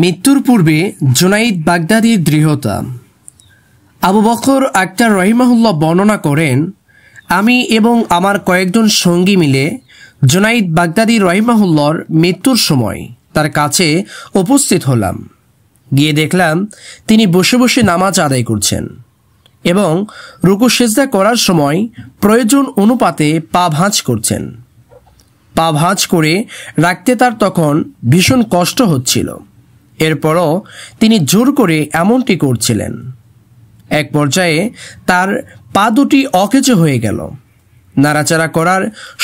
মৃত্যুর পূর্বে জুনাইদ বাগদাদির দৃঢ়তা। আবু বকর আক্তার রহিমাহুল্লাহ বর্ণনা করেন, আমি এবং আমার কয়েকজন সঙ্গী মিলে জুনাইদ বাগদাদি রহিমাহুল্লাহর মৃত্যুর সময় তার কাছে উপস্থিত হলাম। গিয়ে দেখলাম তিনি বসে বসে নামাজ আদায় করছেন এবং রুকু সেজদা করার সময় প্রয়োজন অনুপাতে পা ভাঁজ করছেন। পা ভাঁজ করে রাখতে তার তখন ভীষণ কষ্ট হচ্ছিল। এরপরও তিনি জোর করে এমনটি করছিলেন। এক পর্যায়ে তার পা দুটি অকেজো হয়ে গেল। নাড়াচাড়া করার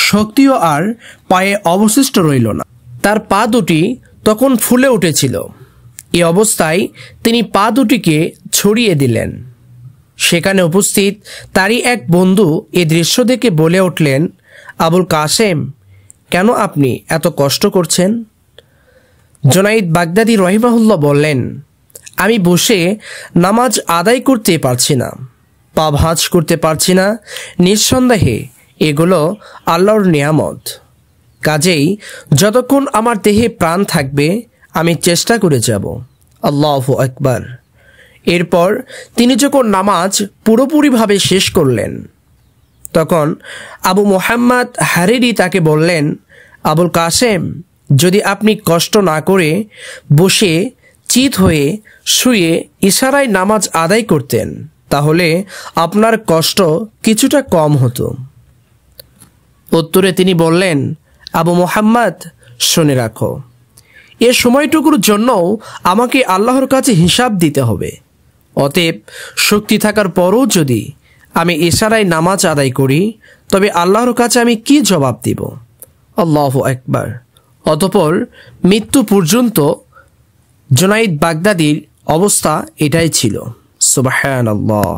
শক্তিও আর পায়ে অবশিষ্ট রইল না। তার পা দুটি তখন ফুলে উঠেছিল। এই অবস্থায় তিনি পা দুটিকে ছড়িয়ে দিলেন। সেখানে উপস্থিত তারই এক বন্ধু এ দৃশ্য দেখে বলে উঠলেন, আবুল কাসেম, কেন আপনি এত কষ্ট করছেন? জুনাইদ বাগদাদি রহিমাহুল্লাহ বললেন, আমি বসে নামাজ আদায় করতে পারছি না, পা ভাঁজ করতে পারছি না। নিঃসন্দেহে এগুলো আল্লাহর নিয়ামত। কাজেই যতক্ষণ আমার দেহে প্রাণ থাকবে আমি চেষ্টা করে যাব। আল্লাহু আকবার। এরপর তিনি যখন নামাজ পুরোপুরিভাবে শেষ করলেন তখন আবু মুহাম্মদ হারিরি তাকে বললেন, আবুল কাসেম, যদি আপনি কষ্ট না করে বসে চিত হয়ে শুয়ে ইশারায় নামাজ আদায় করতেন তাহলে আপনার কষ্ট কিছুটা কম হতো। উত্তরে তিনি বললেন, আবু মুহাম্মদ, শুনে রাখো, এ সময়টুকুর জন্যও আমাকে আল্লাহর কাছে হিসাব দিতে হবে। অতএব শক্তি থাকার পরও যদি আমি ইশারায় নামাজ আদায় করি তবে আল্লাহর কাছে আমি কি জবাব দিব? আল্লাহু আকবার। অতঃপর মৃত্যু পর্যন্ত জুনাইদ বাগদাদির অবস্থা এটাই ছিল। সুবহানাল্লাহ।